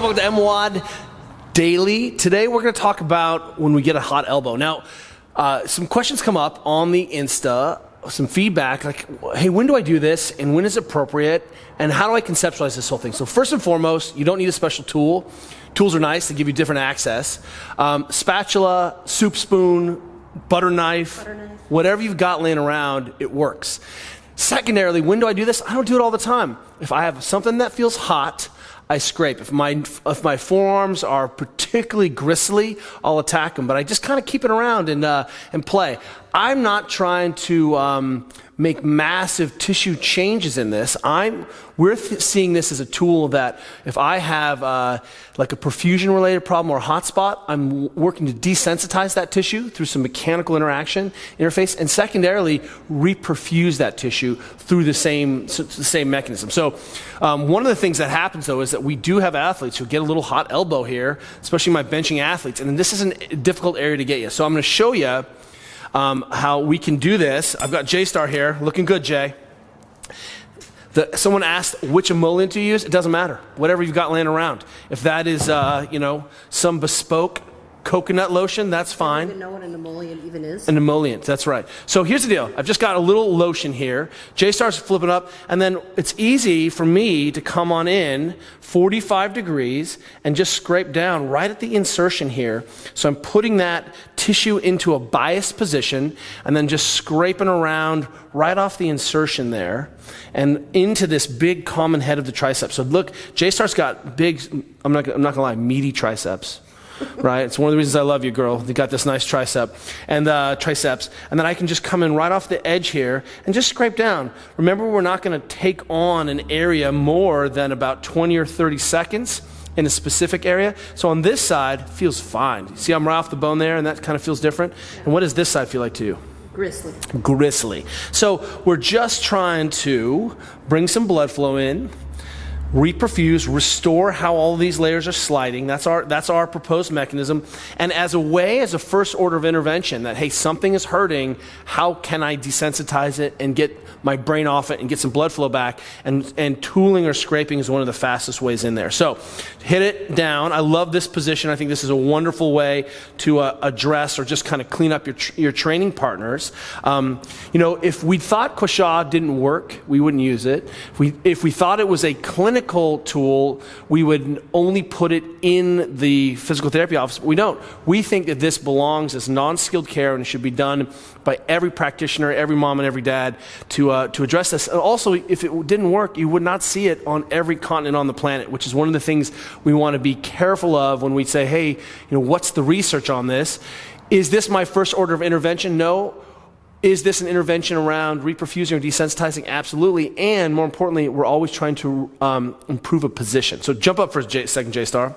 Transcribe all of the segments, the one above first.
welcome to MWAD Daily. Today we're going to talk about when we get a hot elbow. Now, some questions come up on the Insta, some feedback like, hey, when do I do this and when is it appropriate and how do I conceptualize this whole thing? So first and foremost, you don't need a special tool. Tools are nice, they give you different access. Spatula, soup spoon, butter knife, whatever you've got laying around, it works. Secondarily, when do I do this? I don't do it all the time. If I have something that feels hot, I scrape. If my forearms are particularly gristly, I'll attack them. But I just kind of keep it around and play. I'm not trying to make massive tissue changes in this. We're seeing this as a tool that if I have like a perfusion-related problem or a hot spot, I'm working to desensitize that tissue through some mechanical interface, and secondarily, reperfuse that tissue through the same mechanism. So one of the things that happens, though, is that we do have athletes who get a little hot elbow here, especially my benching athletes, and this is a difficult area to get you. So I'm going to show you how we can do this. I've got J-Star here, looking good, Jay. Someone asked which emollient to use. It doesn't matter. Whatever you've got laying around. If that is, some bespoke coconut lotion, that's fine. I don't even know what an emollient even is. An emollient, that's right. So here's the deal. I've just got a little lotion here. J-Star's flipping up, and then it's easy for me to come on in 45 degrees and just scrape down right at the insertion here. So I'm putting that tissue into a biased position and then just scraping around right off the insertion there and into this big common head of the tricep. So look, J-Star's got big, I'm not gonna lie, meaty triceps. Right? It's one of the reasons I love you, girl. You got this nice triceps. And then I can just come in right off the edge here and just scrape down. Remember, we're not going to take on an area more than about 20 or 30 seconds in a specific area. So on this side, it feels fine. See, I'm right off the bone there, and that kind of feels different. And what does this side feel like to you? Gristly. Gristly. So we're just trying to bring some blood flow in, reperfuse, restore how all these layers are sliding. That's our proposed mechanism. And as a first order of intervention, that, hey, something is hurting, how can I desensitize it and get my brain off it and get some blood flow back? And tooling or scraping is one of the fastest ways in there. So hit it down. I love this position. I think this is a wonderful way to address or just kind of clean up your training partners. If we thought Gua Sha didn't work, we wouldn't use it. If we thought it was a clinical tool, we would only put it in the physical therapy office, but we don't. We think that this belongs as non-skilled care and should be done by every practitioner, every mom and every dad to address this. And also, if it didn't work, you would not see it on every continent on the planet, which is one of the things we want to be careful of when we say, hey, what's the research on this? Is this my first order of intervention? No. Is this an intervention around reperfusing or desensitizing? Absolutely. And more importantly, we're always trying to improve a position. So jump up for a second, J-Star.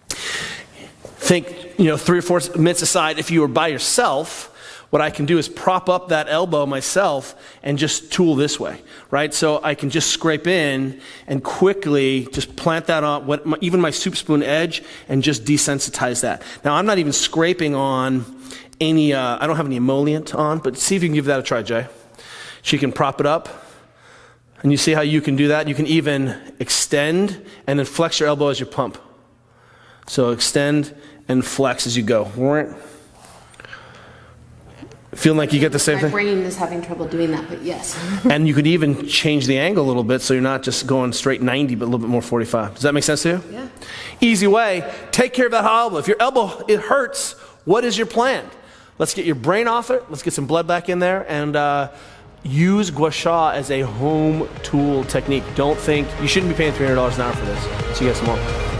Think, 3 or 4 minutes aside. If you were by yourself, what I can do is prop up that elbow myself and just tool this way, right? So I can just scrape in and quickly just plant that on even my soup spoon edge and just desensitize that. Now, I'm not even scraping on I don't have any emollient on, but see if you can give that a try, Jay. She can prop it up, and you see how you can do that? You can even extend and then flex your elbow as you pump. So extend and flex as you go. Feeling like you get the same thing? My brain is having trouble doing that, but yes. And you could even change the angle a little bit so you're not just going straight 90, but a little bit more 45. Does that make sense to you? Yeah. Easy way. Take care of that elbow. If your elbow, it hurts, what is your plan? Let's get your brain off it. Let's get some blood back in there and use Gua Sha as a home tool technique. Don't think, you shouldn't be paying $300 an hour for this. See you guys tomorrow.